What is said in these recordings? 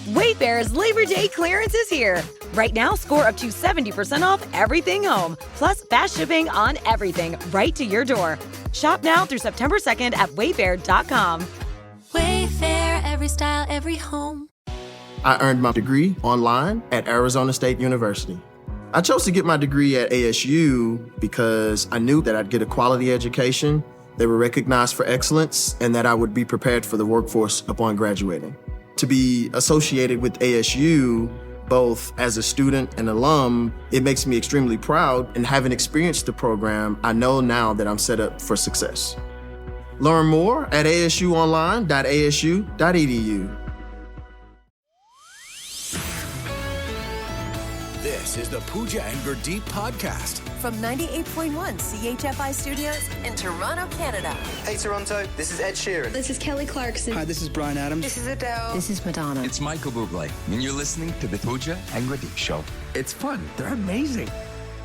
Wayfair's Labor Day clearance is here. Right now, score up to 70% off everything home, plus fast shipping on everything right to your door. Shop now through September 2nd at wayfair.com. Wayfair, every style, every home. I earned my degree online at Arizona State University. I chose to get my degree at ASU because I knew that I'd get a quality education, they were recognized for excellence, and that I would be prepared for the workforce upon graduating. To be associated with ASU, both as a student and alum, it makes me extremely proud, and having experienced the program, I know now that I'm set up for success. Learn more at asuonline.asu.edu. This is the Pooja and Gurdeep podcast. From 98.1 CHFI Studios in Toronto, Canada. Hey Toronto, this is Ed Sheeran. This is Kelly Clarkson. Hi, this is Bryan Adams. This is Adele. This is Madonna. It's Michael Bublé, and you're listening to the Pooja and Gurdeep Show. It's fun. They're amazing.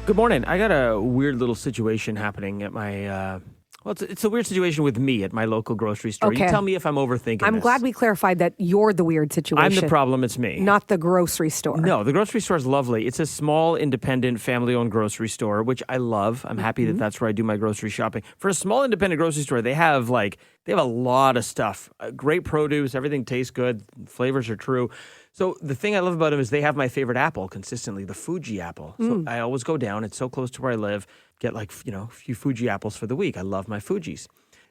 Good morning. I got a weird little situation happening at my... it's a weird situation with me at my local grocery store. Okay. You tell me if I'm overthinking I'm this. glad we clarified that you're the weird situation. I'm the problem, it's me. Not the grocery store. No, the grocery store is lovely. It's a small, independent, family-owned grocery store, which I love. I'm happy that that's where I do my grocery shopping. For a small, independent grocery store, they have a lot of stuff. Great produce, everything tastes good, flavors are true. So the thing I love about them is they have my favorite apple consistently, the Fuji apple. So I always go down. It's so close to where I live. Get a few Fuji apples for the week. I love my Fujis.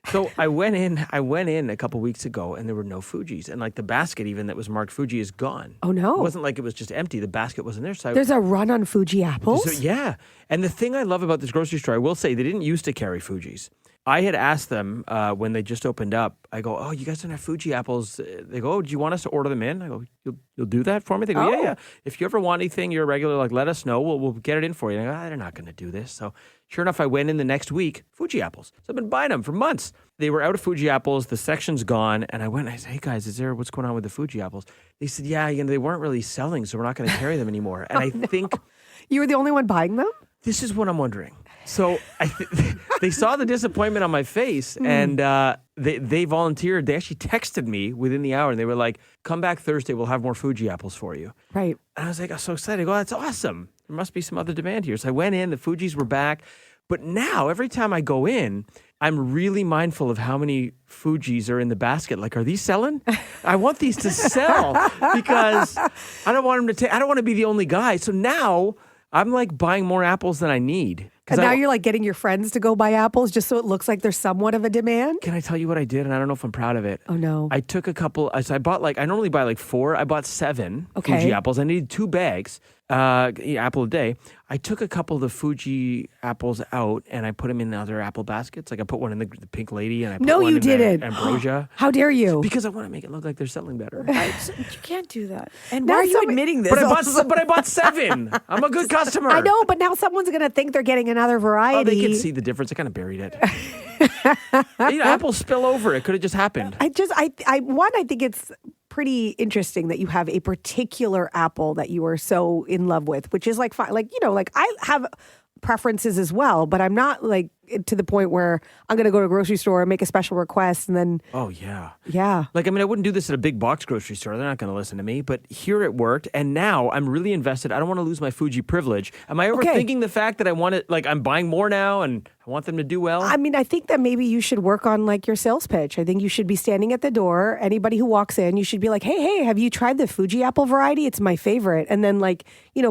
So I went in a couple weeks ago and there were no Fujis. And the basket even that was marked Fuji is gone. Oh no. It wasn't like it was just empty. The basket wasn't there. So there's a run on Fuji apples? So, yeah. And the thing I love about this grocery store, I will say, they didn't used to carry Fujis. I had asked them when they just opened up, I go, oh, you guys don't have Fuji apples. They go, oh, do you want us to order them in? I go, you'll do that for me? They go, yeah. If you ever want anything, you're a regular, let us know. We'll get it in for you. And I go, they're not going to do this. So sure enough, I went in the next week, Fuji apples. So I've been buying them for months. They were out of Fuji apples. The section's gone. And I went and I said, hey, guys, what's going on with the Fuji apples? They said, yeah, they weren't really selling, so we're not going to carry them anymore. And I think... You were the only one buying them? This is what I'm wondering. So they saw the disappointment on my face, and they volunteered. They actually texted me within the hour, and they were like, come back Thursday. We'll have more Fuji apples for you. Right. And I was like, I'm so excited. I go, that's awesome. There must be some other demand here. So I went in. The Fujis were back. But now, every time I go in, I'm really mindful of how many Fujis are in the basket. Are these selling? I want these to sell because I don't want them to I don't want to be the only guy. So now I'm buying more apples than I need. And now you're getting your friends to go buy apples just so it looks like there's somewhat of a demand? Can I tell you what I did? And I don't know if I'm proud of it. Oh, no. I took a couple. So I bought I normally buy 4. I bought 7 Fuji apples. I needed 2 bags, apple a day. I took a couple of the Fuji apples out and I put them in other apple baskets. I put one in the Pink Lady and I put one in the Ambrosia. How dare you? Because I want to make it look like they're selling better. You can't do that. And why are you admitting this? But I bought 7. I'm a good customer. I know, but now someone's going to think they're getting another variety. Oh, they can see the difference. I kind of buried it. Apples spill over. It could have just happened. I think it's pretty interesting that you have a particular apple that you are so in love with, which is I have preferences as well, but I'm not to the point where I'm going to go to a grocery store and make a special request and then... Oh, yeah. Yeah. I wouldn't do this at a big box grocery store. They're not going to listen to me. But here it worked. And now I'm really invested. I don't want to lose my Fuji privilege. Am I overthinking the fact that I want it, I'm buying more now and I want them to do well? I think that maybe you should work on your sales pitch. I think you should be standing at the door. Anybody who walks in, you should be like, hey, have you tried the Fuji apple variety? It's my favorite. And then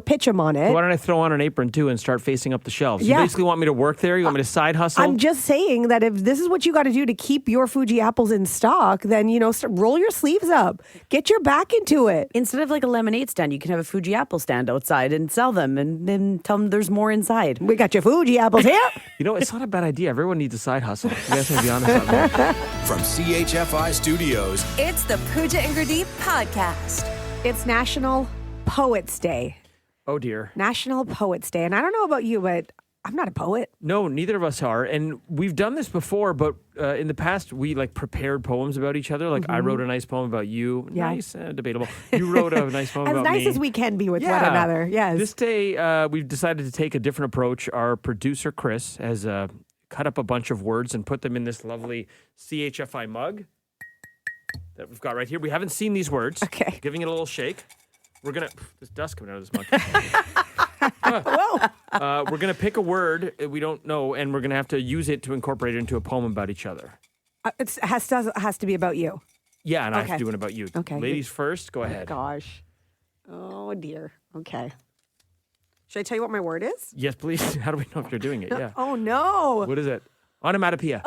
pitch them on it. Why don't I throw on an apron too and start facing up the shelves? You basically want me to work there? You want me to side hustle? I'm just saying that if this is what you got to do to keep your Fuji apples in stock, then, roll your sleeves up. Get your back into it. Instead of a lemonade stand, you can have a Fuji apple stand outside and sell them and then tell them there's more inside. We got your Fuji apples here. It's not a bad idea. Everyone needs a side hustle. You guys have to be honest about that. From CHFI Studios, It's the Pooja and Gurdeep podcast. It's National Poets Day. Oh, dear. National Poets Day. And I don't know about you, but I'm not a poet. No, neither of us are. And we've done this before, but in the past, we prepared poems about each other. I wrote a nice poem about you. Yeah. Nice, debatable. You wrote a nice poem about me. As nice as we can be with one another, yes. This day, we've decided to take a different approach. Our producer, Chris, has cut up a bunch of words and put them in this lovely CHFI mug. that we've got right here. We haven't seen these words. Okay. Giving it a little shake. We're going to... There's dust coming out of this mug. Whoa. We're going to pick a word we don't know, and we're going to have to use it to incorporate it into a poem about each other. It has to be about you. Yeah, and I have Okay. to do it about you. Okay. Ladies first, go ahead. Gosh. Oh, dear. Okay. Should I tell you what my word is? Yes, please. How do we know if you're doing it? Yeah. Oh, no. What is it? Onomatopoeia.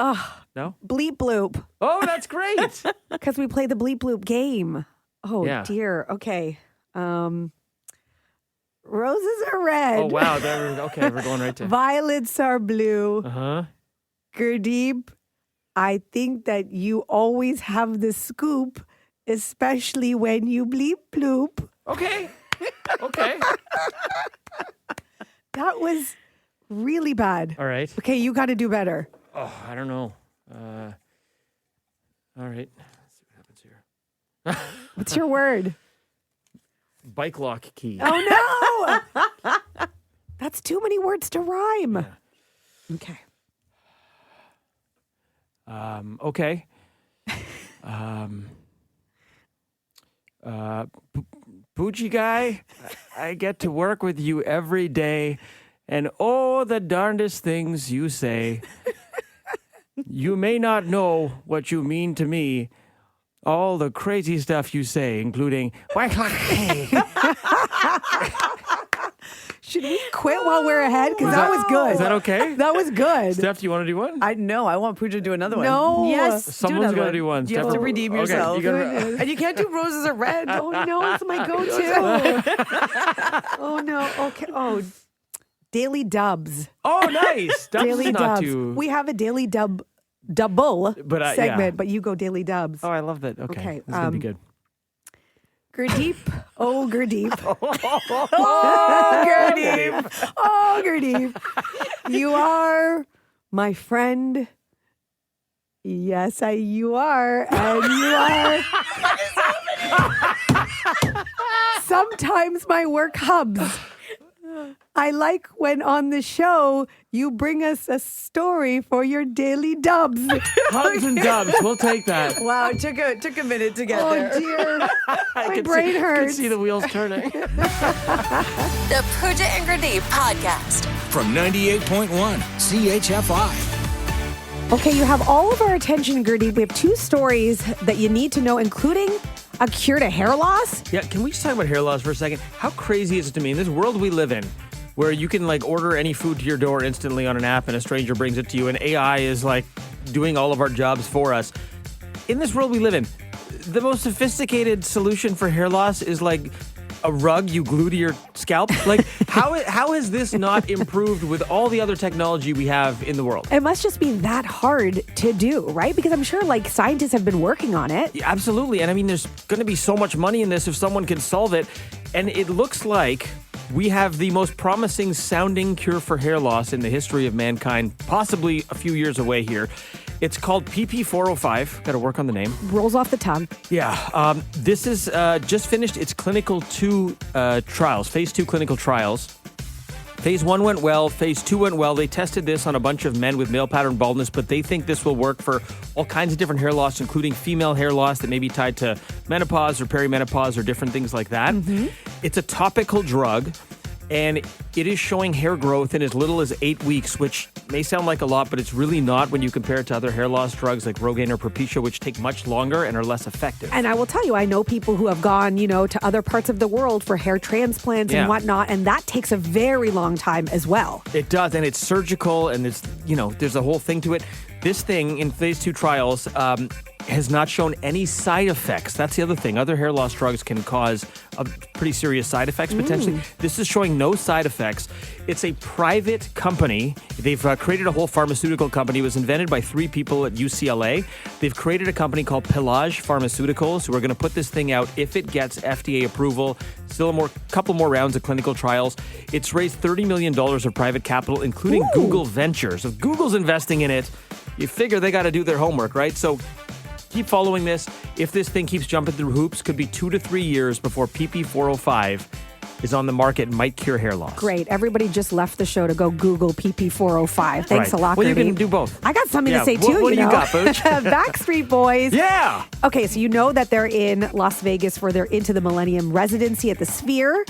No? Bleep bloop. Oh, that's great. Because we play the bleep bloop game. Oh, Yeah. dear. Okay. Roses are red. Oh, wow. Okay, we're going right to... Violets are blue. Uh-huh. Gurdeep, I think that you always have the scoop, especially when you bleep bloop. Okay. Okay. That was really bad. All right. Okay, you got to do better. Oh, I don't know. All right. Let's see what happens here. What's your word? Bike lock key. Oh, no. That's too many words to rhyme. Yeah. Okay. Okay. Pooja guy, I get to work with you every day, and oh, the darndest things you say. You may not know what you mean to me. All the crazy stuff you say, including Should we quit while we're ahead? Because that was good. Is that okay? That was good. Steph, do you want to do one? I want Pooja to do another one. No. Yes. Someone's got to do one. You have Steph, to redeem okay, yourself. you gotta- And you can't do roses are red. Oh, no, it's my go-to. Oh, no. Okay. Oh, Daily Dubs. Oh, nice. Dubs Daily is not Dubs. too... We have a Daily Double But, segment, yeah. but you go Daily Dubs. Oh, I love that. Okay. Okay, This is going to be good. Gurdeep. Oh, Gurdeep. Oh, Gurdeep. Oh, Gurdeep. You are my friend. Yes, you are. And you are. Sometimes my work hubs. I like when on the show you bring us a story for your daily dubs. Hugs and dubs. We'll take that. Wow, it took a minute to get Oh, there. dear. My can brain I can hurts. see the wheels turning. The Pooja and Gurdeep podcast. From 98.1 CHFI. Okay, you have all of our attention, Gurdeep. We have 2 stories that you need to know, including a cure to hair loss. Yeah, can we just talk about hair loss for a second? How crazy is it to me in this world we live in, where you can like order any food to your door instantly on an app and a stranger brings it to you and AI is like doing all of our jobs for us. In this world we live in, the most sophisticated solution for hair loss is like a rug you glue to your scalp. Like how has this not improved with all the other technology we have in the world? It must just be that hard to do, right? Because I'm sure like scientists have been working on it. Yeah, absolutely. And I mean, there's going to be so much money in this if someone can solve it. And it looks like we have the most promising sounding cure for hair loss in the history of mankind, possibly a few years away here. It's called PP405. Got to work on the name. Rolls off the tongue. Yeah. This is just finished its clinical 2 trials, phase 2 clinical trials. Phase 1 went well. Phase 2 went well. They tested this on a bunch of men with male pattern baldness, but they think this will work for all kinds of different hair loss, including female hair loss that may be tied to menopause or perimenopause or different things like that. Mm-hmm. It's a topical drug, and it is showing hair growth in as little as 8 weeks, which may sound like a lot, but it's really not when you compare it to other hair loss drugs like Rogaine or Propecia, which take much longer and are less effective. And I will tell you, I know people who have gone, to other parts of the world for hair transplants and whatnot, and that takes a very long time as well. It does, and it's surgical, and there's a whole thing to it. This thing in phase 2 trials has not shown any side effects. That's the other thing. Other hair loss drugs can cause pretty serious side effects potentially. This is showing no side effects. It's a private company. They've created a whole pharmaceutical company. It was invented by 3 people at UCLA. They've created a company called Pelage Pharmaceuticals who are going to put this thing out if it gets FDA approval. Still a couple more rounds of clinical trials. It's raised $30 million of private capital, including Google Ventures. If Google's investing in it, you figure they got to do their homework, right? So keep following this. If this thing keeps jumping through hoops, could be 2 to 3 years before PP405 is on the market and might cure hair loss. Great. Everybody just left the show to go Google PP405. Thanks Right. a lot, Well, you Gertie. can do both. I got something Yeah, to say what- too. what do you know. got, Pooch? Backstreet Boys. Yeah. Okay, so you know that they're in Las Vegas for their Into the Millennium residency at the Sphere.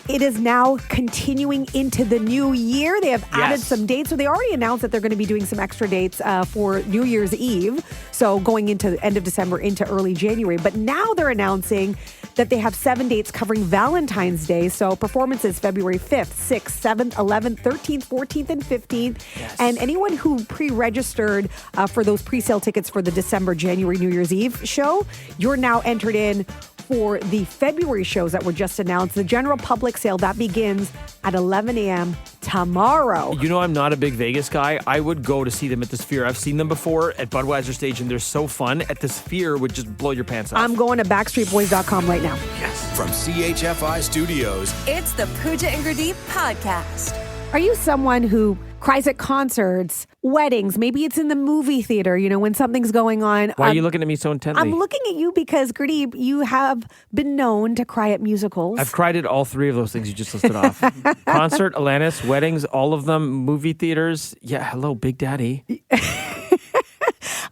It is now continuing into the new year. They have added Yes. some dates. So they already announced that they're going to be doing some extra dates for New Year's Eve. So going into the end of December into early January. But now they're announcing that they have 7 dates covering Valentine's Day. So performances February 5th, 6th, 7th, 11th, 13th, 14th, and 15th. Yes. And anyone who pre-registered for those pre-sale tickets for the December, January, New Year's Eve show, you're now entered in for the February shows that were just announced. The general public sale, that begins at 11 a.m. tomorrow. You know, I'm not a big Vegas guy. I would go to see them at the Sphere. I've seen them before at Budweiser Stage, and they're so fun. At the Sphere would just blow your pants off. I'm going to backstreetboys.com right now. From CHFI Studios, It's the Pooja and Gurdeep podcast. Are you someone who cries at concerts, weddings? Maybe it's in the movie theater, you know, when something's going on. Why are you looking at me so intently? I'm looking at you because, Gurdeep, you have been known to cry at musicals. I've cried at all 3 of those things you just listed off. Concert, Alanis, weddings, all of them, movie theaters. Yeah, hello, Big Daddy.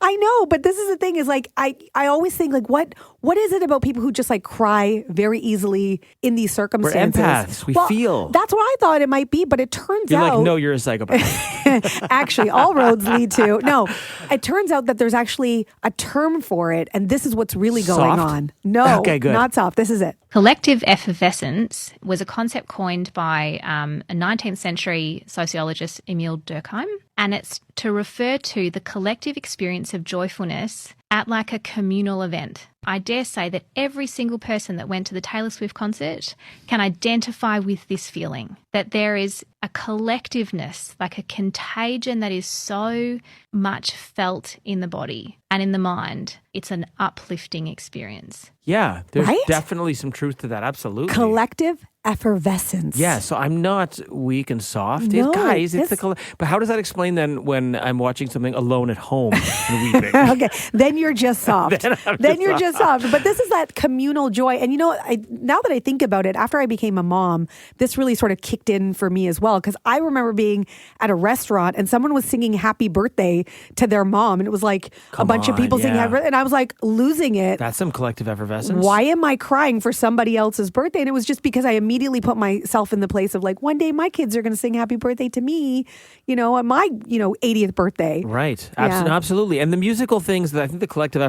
I know, but this is the thing is like, I always think like, what is it about people who just like cry very easily in these circumstances? We're empaths. We feel. That's what I thought it might be, but it turns You're out. like, no, you're a psychopath. Actually, all roads lead to. No, it turns out that there's actually a term for it, and this is what's really going Soft? on. No, Okay, good. not soft. This is it. Collective effervescence was a concept coined by a 19th century sociologist, Emile Durkheim, and it's to refer to the collective experience of joyfulness at like a communal event. I dare say that every single person that went to the Taylor Swift concert can identify with this feeling, that there is a collectiveness, like a contagion that is so much felt in the body and in the mind. It's an uplifting experience. Yeah, there's Right? definitely some truth to that. Absolutely. Collective effervescence. Yeah, so I'm not weak and soft. No, Guys, it's this- but how does that explain then when I'm watching something alone at home and weeping? Okay, then you're just soft. Then you're just soft. But this is that communal joy. And you know, now that I think about it, after I became a mom, this really sort of kicked in for me as well. Because I remember being at a restaurant and someone was singing happy birthday to their mom. And it was like a bunch of on, people singing yeah. happy birthday. And I was like losing it. That's some collective effervescence. Why am I crying for somebody else's birthday? And it was just because I immediately put myself in the place of like, one day my kids are going to sing happy birthday to me, you know, on my, 80th birthday. Right. Yeah. Absolutely. And the musical things that I think the collective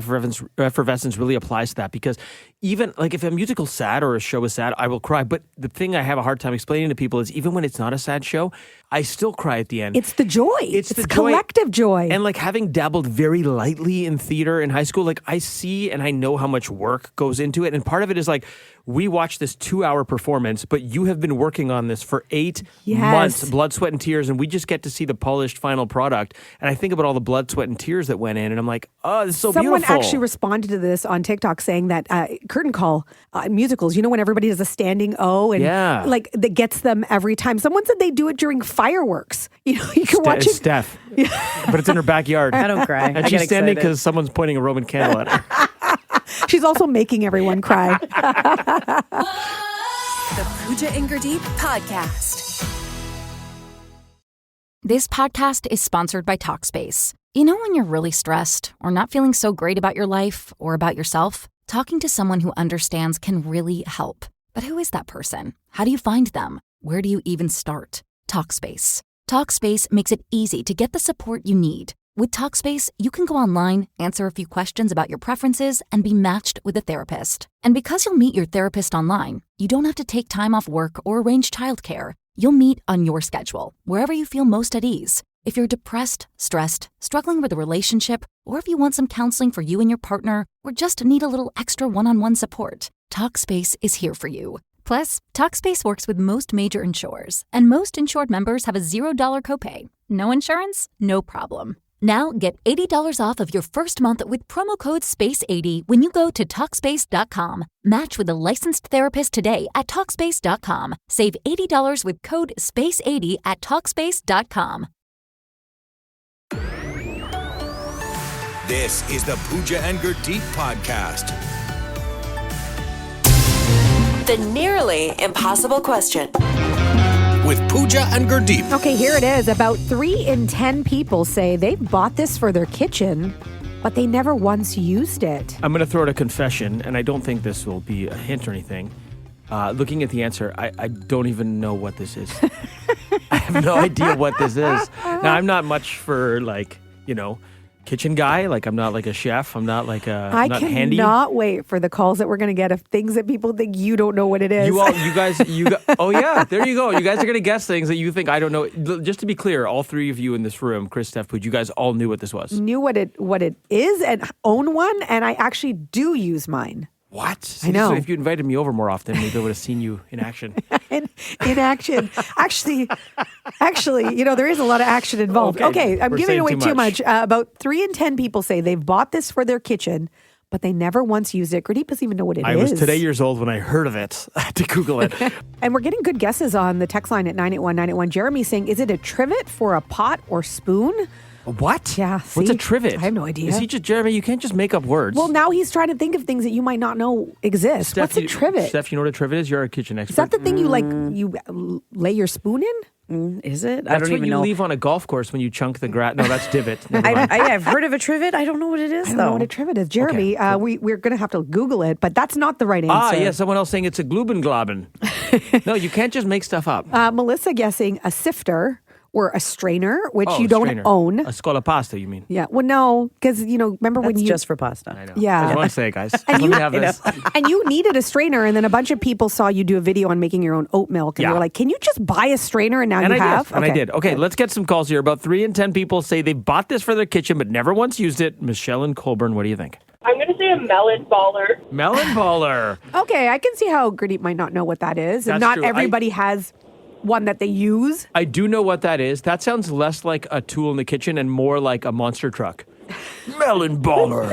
effervescence really applies to that, because even like if a musical's sad or a show is sad, I will cry. But the thing I have a hard time explaining to people is even when it's not a sad show, I still cry at the end. It's the joy. It's the collective joy. And like having dabbled very lightly in theater in high school, like I see and I know how much work goes into it. And part of it is like, we watch this 2-hour performance, but you have been working on this for 8 Yes. months, blood, sweat, and tears, and we just get to see the polished final product. And I think about all the blood, sweat, and tears that went in, and I'm like, oh, this is so Someone beautiful. actually responded to this on TikTok saying that curtain call musicals, when everybody does a standing O and Yeah. like that gets them every time. Someone said they do it during fireworks. You can watch it. Steph. But it's in her backyard. I don't cry. And I she's get standing excited. because someone's pointing a Roman candle at her. She's also making everyone cry. The Pooja and Gurdeep podcast. This podcast is sponsored by Talkspace. You know when you're really stressed or not feeling so great about your life or about yourself? Talking to someone who understands can really help. But who is that person? How do you find them? Where do you even start? Talkspace. Talkspace makes it easy to get the support you need. With Talkspace, you can go online, answer a few questions about your preferences, and be matched with a therapist. And because you'll meet your therapist online, you don't have to take time off work or arrange childcare. You'll meet on your schedule, wherever you feel most at ease. If you're depressed, stressed, struggling with a relationship, or if you want some counseling for you and your partner, or just need a little extra one-on-one support, Talkspace is here for you. Plus, Talkspace works with most major insurers, and most insured members have a $0 copay. No insurance? No problem. Now get $80 off of your first month with promo code SPACE80 when you go to Talkspace.com. Match with a licensed therapist today at Talkspace.com. Save $80 with code SPACE80 at Talkspace.com. this is the Pooja and Gurdeep podcast. The nearly impossible question. With Pooja and Gurdeep. Okay, here it is. About 3 in 10 people say they've bought this for their kitchen, but they never once used it. I'm going to throw out a confession, and I don't think this will be a hint or anything. Looking at the answer, I don't even know what this is. I have no idea what this is. Now, I'm not much for, kitchen guy. I'm not like a chef. I'm not like a I not handy. cannot wait for the calls that we're going to get of things that people think you don't know what it is. Oh yeah, there you go. You guys are going to guess things that you think I don't know. Just to be clear, all three of you in this room, Chris, Steph, Pooja, you guys all knew what this was. Knew what it is and own one, and I actually do use mine. What? I know. So if you invited me over more often, maybe I would have seen you in action. in action. Actually, there is a lot of action involved. Okay, I'm We're giving saying away too too much. About 3 in 10 people say they've bought this for their kitchen, but they never once used it. Gurdeep doesn't even know what it is. I was today years old when I heard of it. I had to Google it. And we're getting good guesses on the text line at 981-981. Jeremy saying, is it a trivet for a pot or spoon? What? Yeah. What's see? a trivet? I have no idea. Is he just, Jeremy, you can't just make up words. Well, now he's trying to think of things that you might not know exist. Steph, What's a trivet? Steph, you know what a trivet is? You're a kitchen expert. Is that the thing you lay your spoon in? Is it? That's I don't what even you know. leave on a golf course when you chunk the grass. No, that's divot. Never mind. I've heard of a trivet. I don't know what it is, I don't though. know what a trivet is. Jeremy, we're going to have to Google it, but that's not the right answer. Yeah, someone else saying it's a glubengloben. No, you can't just make stuff up. Melissa guessing a sifter or a strainer, which you a don't strainer. own. A scolapasta, you mean? Yeah. Well, no, because, remember when That's you... just for pasta. I know. Yeah. I just want to say, guys. And let me have this. And you needed a strainer, and then a bunch of people saw you do a video on making your own oat milk, and they were like, can you just buy a strainer? And now And you have? I did. Okay, let's get some calls here. About 3 in 10 people say they bought this for their kitchen but never once used it. Michelle and Colburn, what do you think? I'm going to say a melon baller. Melon baller. Okay, I can see how Gurdeep might not know what that is. And That's not true. everybody has one that they use. I do know what that is. That sounds less like a tool in the kitchen and more like a monster truck. Melon baller.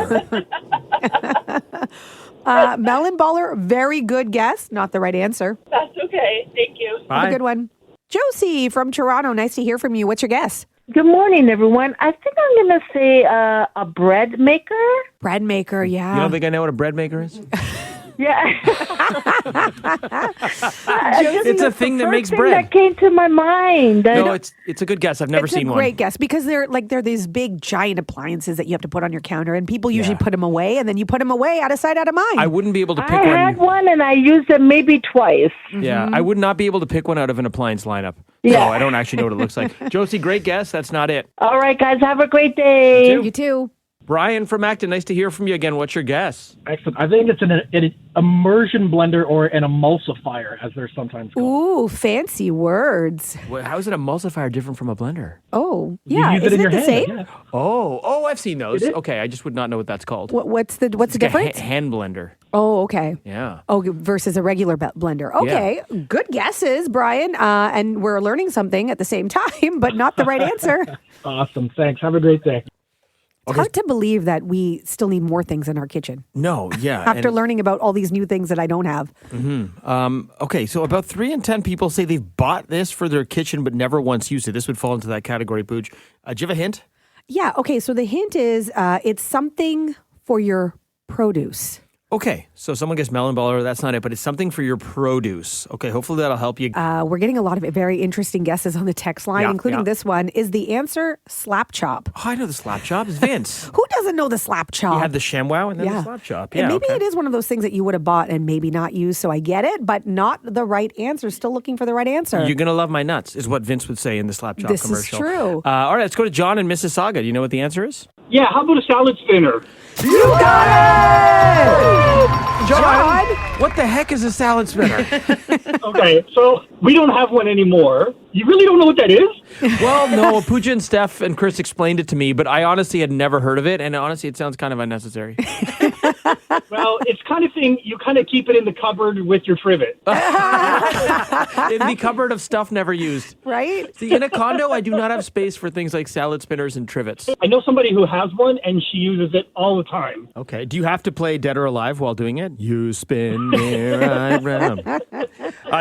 Melon baller, very good guess. Not the right answer. That's okay. Thank you. Have a good one. Josie from Toronto, nice to hear from you. What's your guess? Good morning, everyone. I think I'm going to say a bread maker. Bread maker, yeah. You don't think I know what a bread maker is? Yeah. It's a thing that makes bread. That came to my mind. No, it's a good guess. I've never seen one. It's a great guess because they're these big giant appliances that you have to put on your counter, and people usually put them away, and then you put them away out of sight, out of mind. I wouldn't be able to pick I one. had one and I used it maybe twice. Yeah, I would not be able to pick one out of an appliance lineup. Yeah. So I don't actually know what it looks like. Josie, great guess. That's not it. All right, guys, have a great day. You too. Brian from Acton, nice to hear from you again. What's your guess? Excellent. I think it's an immersion blender or an emulsifier, as they're sometimes called. Ooh, fancy words. How is an emulsifier different from a blender? Oh, You yeah. use it Isn't in it your the hand, same? yeah. Oh, I've seen those. It is. Okay, I just would not know what that's called. What's the It's like difference? a hand blender. Oh, okay. Yeah. Oh, versus a regular blender. Okay, good guesses, Brian. And we're learning something at the same time, but not the right answer. Awesome. Thanks. Have a great day. It's hard to believe that we still need more things in our kitchen. No, yeah. After learning about all these new things that I don't have. Okay, so about 3 in 10 people say they've bought this for their kitchen but never once used it. This would fall into that category, Pooja. Do you have a hint? Yeah, okay, so the hint is it's something for your produce. Okay, so someone gets melon baller. That's not it, but it's something for your produce. Okay, hopefully that'll help you. We're getting a lot of very interesting guesses on the text line, including this one. Is the answer slap chop? Oh, I know the slap chop. It's Vince. Who doesn't know the slap chop? You had the ShamWow and then the slap chop. Yeah, and maybe okay. it is one of those things that you would have bought and maybe not used, so I get it, but not the right answer. Still looking for the right answer. You're going to love my nuts, is what Vince would say in the slap chop This commercial. is true. All right, let's go to John in Mississauga. Do you know what the answer is? Yeah, how about a salad spinner? You got it! John, what the heck is a salad spinner? Okay, so we don't have one anymore. You really don't know what that is? Well, no, Pooja and Steph and Chris explained it to me, but I honestly had never heard of it, and honestly, it sounds kind of unnecessary. Well, it's kind of thing you kind of keep it in the cupboard with your trivet. In the cupboard of stuff never used. Right? See, in a condo, I do not have space for things like salad spinners and trivets. I know somebody who has one, and she uses it all the time. Okay. Do you have to play Dead or Alive while doing it? You spin me right round.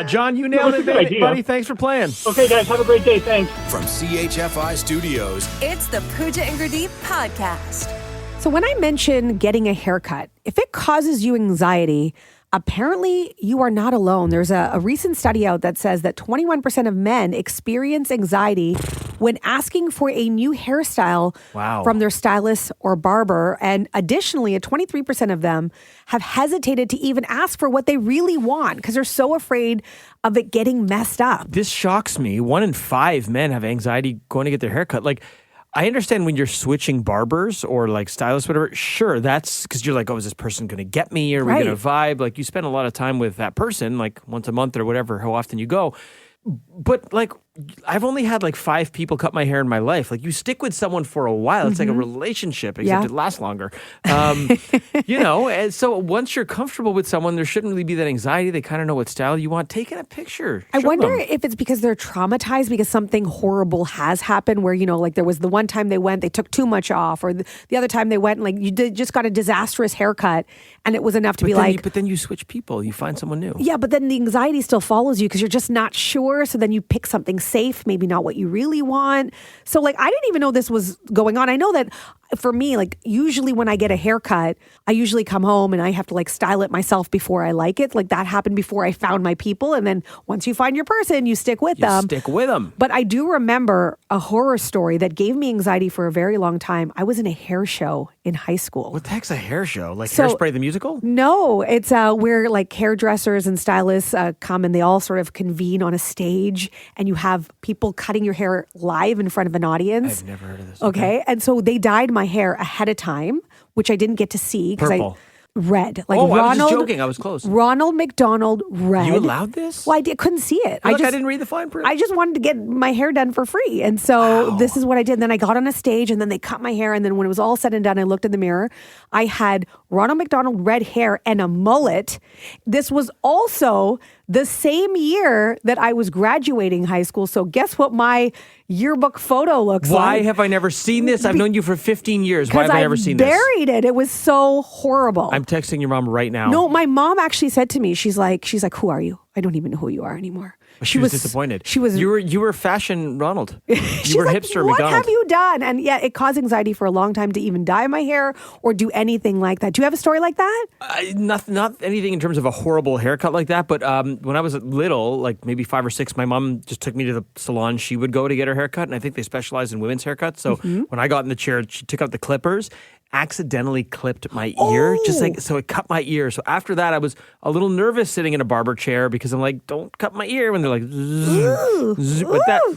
John, you nailed it, buddy. Thanks for playing. Okay, guys, have a great day. Thanks. From CHFI Studios, It's the Pooja and Gurdeep podcast. So when I mention getting a haircut, if it causes you anxiety, Apparently, you are not alone. There's a recent study out that says that 21% of men experience anxiety when asking for a new hairstyle from their stylist or barber. And additionally, 23% of them have hesitated to even ask for what they really want because they're so afraid of it getting messed up. This shocks me. 1 in 5 men have anxiety going to get their hair cut. Like, I understand when you're switching barbers or like stylists, whatever. Sure, that's because you're like, oh, is this person going to get me? Are we going to vibe? Like, you spend a lot of time with that person, like once a month or whatever, how often you go. But like, I've only had like 5 people cut my hair in my life. Like, you stick with someone for a while. It's like a relationship, except it lasts longer. And so once you're comfortable with someone, there shouldn't really be that anxiety. They kind of know what style you want. Take a picture. I wonder if it's because they're traumatized because something horrible has happened where, like there was the one time they went, they took too much off, or the other time they went and like just got a disastrous haircut and it was enough to But then you switch people. You find someone new. Yeah, but then the anxiety still follows you because you're just not sure. So then you pick something safe, maybe not what you really want. So like, I didn't even know this was going on. I know that for me, like usually when I get a haircut, I usually come home and I have to like style it myself before I like it. Like that happened before I found my people. And then once you find your person, you stick with them. Stick with them. But I do remember a horror story that gave me anxiety for a very long time. I was in a hair show in high school. What the heck's a hair show? Like Hairspray the musical? No, it's where like hairdressers and stylists come and they all sort of convene on a stage and you have people cutting your hair live in front of an audience. I've never heard of this. Okay. And so they dyed my hair ahead of time, which I didn't get to see because red. Like I was Ronald, just joking. I was close. Ronald McDonald red. You allowed this? Well, I couldn't see it. I didn't read the fine print. I just wanted to get my hair done for free. And so this is what I did. And then I got on a stage and then they cut my hair. And then when it was all said and done, I looked in the mirror. I had Ronald McDonald red hair and a mullet. This was also the same year that I was graduating high school. So guess what my yearbook photo looks like? Why have I never seen this? I've known you for 15 years. Why have I never seen this? Because I buried it. It was so horrible. I'm texting your mom right now. No, my mom actually said to me, she's like, who are you? I don't even know who you are anymore. She was disappointed. She was. You were fashion Ronald. You were like, hipster what McDonald. Have you done? And yeah, it caused anxiety for a long time to even dye my hair or do anything like that. Do you have a story like that? Not anything in terms of a horrible haircut like that. But when I was little, like maybe 5 or 6, my mom just took me to the salon she would go to get her haircut, and I think they specialize in women's haircuts. So when I got in the chair, she took out the clippers. Accidentally clipped my ear, just like so it cut my ear. So after that, I was a little nervous sitting in a barber chair because I'm like, don't cut my ear when they're like, zzz.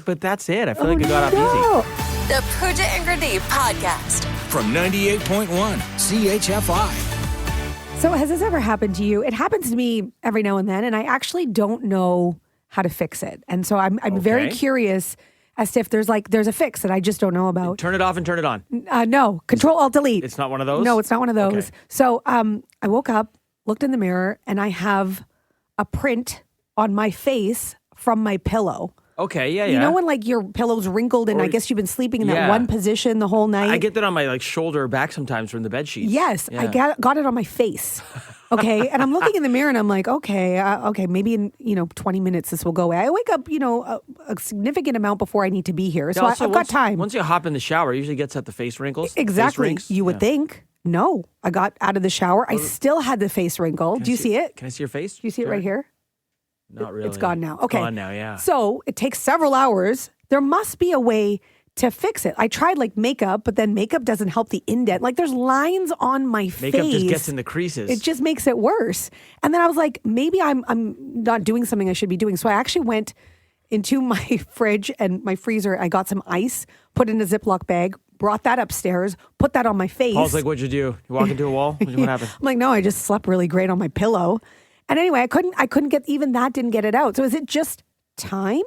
But that's it. I feel like it got off easy. The Pooja and Grenade podcast from 98.1 CHFI. So has this ever happened to you? It happens to me every now and then, and I actually don't know how to fix it. And so I'm very curious as to if there's a fix that I just don't know about. Turn it off and turn it on. No, Control Alt Delete. It's not one of those? No, it's not one of those. Okay. So I woke up, looked in the mirror, and I have a print on my face from my pillow. Okay, yeah. You know when like your pillow's wrinkled and I guess you've been sleeping in that one position the whole night? I get that on my like shoulder or back sometimes from the bed sheets. Yes, I got it on my face. Okay, and I'm looking in the mirror and I'm like, okay, maybe in 20 minutes this will go away. I wake up, a significant amount before I need to be here, so I've got time. Once you hop in the shower, it usually gets at the face wrinkles. Exactly, you would think. No, I got out of the shower. I still had the face wrinkle. Do you see it? Can I see your face? Do you see it right here? Not really. It's gone now. Okay. It's gone now, yeah. So it takes several hours. There must be a way to fix it. I tried like makeup, but then makeup doesn't help the indent. Like there's lines on my face. Makeup just gets in the creases. It just makes it worse. And then I was like, maybe I'm not doing something I should be doing. So I actually went into my fridge and my freezer. I got some ice, put it in a Ziploc bag, brought that upstairs, put that on my face. Paul's like, what'd you do? You walk into a wall? What happened? I'm like, no, I just slept really great on my pillow. And anyway, I couldn't get, even that didn't get it out. So is it just time?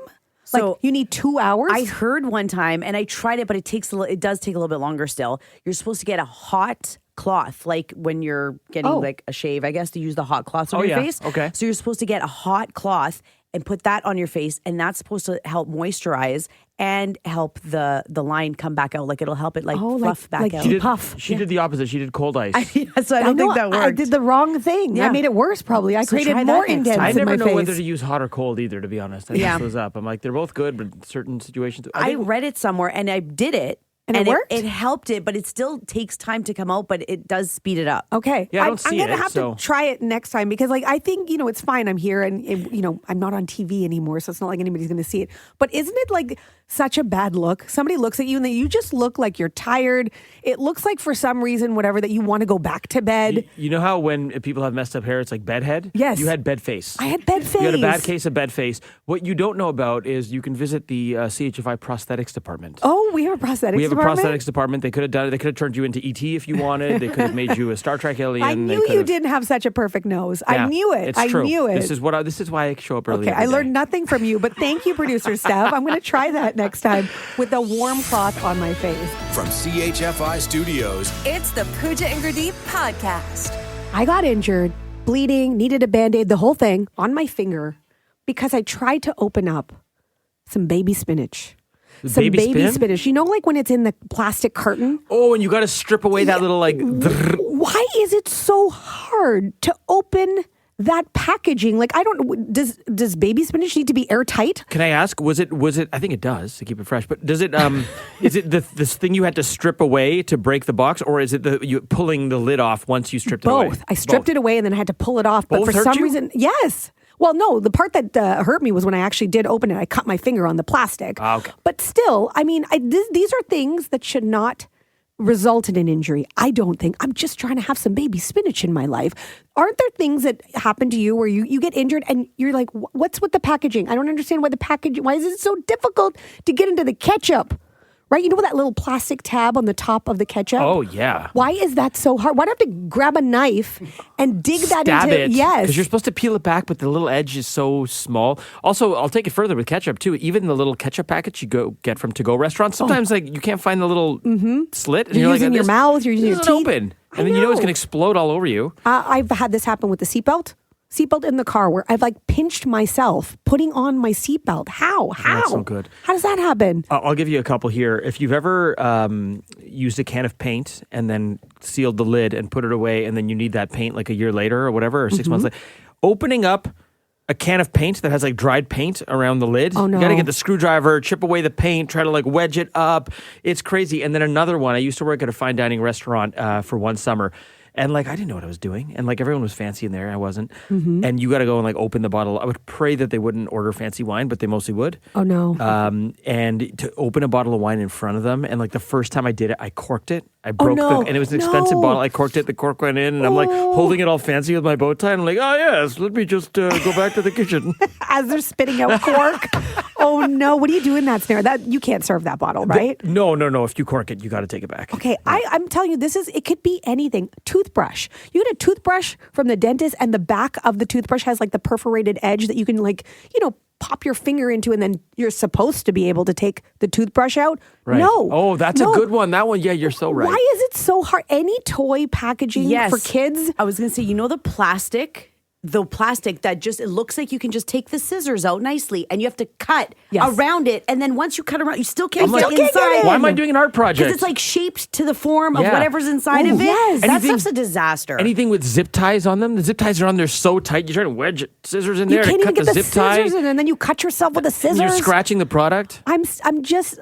So like you need 2 hours? I heard one time and I tried it, but it does take a little bit longer still. You're supposed to get a hot cloth, like when you're getting like a shave, I guess, to use the hot cloths on your face. Okay. So you're supposed to get a hot cloth and put that on your face, and that's supposed to help moisturize and help the line come back out. Like it'll help it fluff back out. She did the opposite. She did cold ice. So I don't think that worked. I did the wrong thing. Yeah. I made it worse probably. I created try more that next indents time. I in my never know face. whether to use hot or cold either, to be honest. I mix those up. I'm like, they're both good, but certain situations. I read it somewhere and I did it. And it worked? It helped it, but it still takes time to come out, but it does speed it up. Okay. Yeah, I don't see I'm going to it, have to try it next time because, like, I think, it's fine. I'm here and, I'm not on TV anymore, so it's not like anybody's going to see it. But isn't it, like, such a bad look? Somebody looks at you and you just look like you're tired. It looks like for some reason, whatever, that you want to go back to bed. You know how when people have messed up hair, it's like bed head? Yes. You had bed face. I had bed face. You had a bad case of bed face. What you don't know about is you can visit the CHFI prosthetics department. Oh, we have a prosthetics department? We have a prosthetics department. They could have done it. They could have turned you into ET if you wanted. They could have made you a Star Trek alien. I knew you didn't have such a perfect nose. Yeah, I knew it. It's true. I knew it. This is why I show up early. Okay, I learned nothing from you, but thank you, producer Steph. I'm going to try that next time with a warm cloth on my face. From CHFI Studios, It's the Pooja and Gurdeep podcast. I got injured, bleeding, needed a Band-Aid, the whole thing on my finger because I tried to open up some baby spinach. Some baby spinach. You know, like when it's in the plastic carton? Oh, and you got to strip away that little like... Why is it so hard to open that packaging? Like, I don't... Does baby spinach need to be airtight? Can I ask, was it? I think it does to keep it fresh, but does it, is it this thing you had to strip away to break the box, or is it you pulling the lid off once you stripped it away? Both. I stripped it away and then I had to pull it off, but Both for hurt some you? reason... Yes. Well, no, the part that hurt me was when I actually did open it. I cut my finger on the plastic. Okay. But still, I mean, these are things that should not result in an injury. I don't think. I'm just trying to have some baby spinach in my life. Aren't there things that happen to you where you get injured and you're like, what's with the packaging? I don't understand why why is it so difficult to get into the ketchup? Right? You know that little plastic tab on the top of the ketchup? Oh, yeah. Why is that so hard? Why do I have to grab a knife and dig that Stab into it. Yes. Because you're supposed to peel it back, but the little edge is so small. Also, I'll take it further with ketchup, too. Even the little ketchup packets you get from to-go restaurants, sometimes like you can't find the little slit. And You're like, using your mouth, you're using your this teeth. isn't open. And then you know it's going to explode all over you. I've had this happen with the seatbelt in the car where I've like pinched myself putting on my seatbelt. How? That's so good. How does that happen? I'll give you a couple here. If you've ever used a can of paint and then sealed the lid and put it away, and then you need that paint like a year later or whatever, or 6 months later, opening up a can of paint that has like dried paint around the lid. Oh, no. You got to get the screwdriver, chip away the paint, try to like wedge it up. It's crazy. And then another one, I used to work at a fine dining restaurant for one summer. And like, I didn't know what I was doing. And like, everyone was fancy in there. I wasn't. And you got to go and like open the bottle. I would pray that they wouldn't order fancy wine, but they mostly would. Oh, no. And to open a bottle of wine in front of them. And like the first time I did it, I corked it. I broke and it was an expensive bottle. I corked it. The cork went in and I'm like holding it all fancy with my bow tie. And I'm like, oh yes, let me just go back to the kitchen. As they're spitting out cork. Oh no, what do you do in that scenario? That you can't serve that bottle, right? No. If you cork it, you got to take it back. Okay, I'm telling you, it could be anything. Toothbrush. You get a toothbrush from the dentist and the back of the toothbrush has like the perforated edge that you can like, pop your finger into and then you're supposed to be able to take the toothbrush out. Right. No. Oh, that's a good one. That one, yeah, you're so right. Why is it so hard? Any toy packaging for kids? I was going to say, the plastic that just, it looks like you can just take the scissors out nicely and you have to cut around it. And then once you cut around, you still can't get inside. Why am I doing an art project? Because it's like shaped to the form of whatever's inside of it. Yes. That stuff's a disaster. Anything with zip ties on them, the zip ties are on there so tight, you try to wedge scissors in there You can't and even cut get the zip tie. scissors in and then you cut yourself with the scissors. And you're scratching the product. I just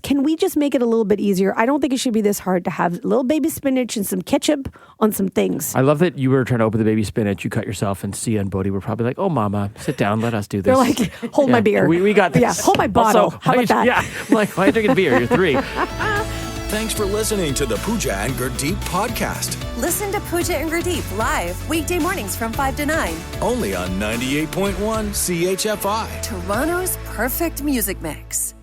can we just make it a little bit easier? I don't think it should be this hard to have a little baby spinach and some ketchup on some things. I love that you were trying to open the baby spinach, you cut yourself, and Sia and Bodhi were probably like, oh, mama, sit down, let us do this. They're like, hold my beer. We got this. Yeah, hold my bottle. Also, how about that? Yeah, I'm like, why are you drinking beer? You're 3. Thanks for listening to the Pooja and Gurdeep podcast. Listen to Pooja and Gurdeep live weekday mornings from 5 to 9. Only on 98.1 CHFI. Toronto's perfect music mix.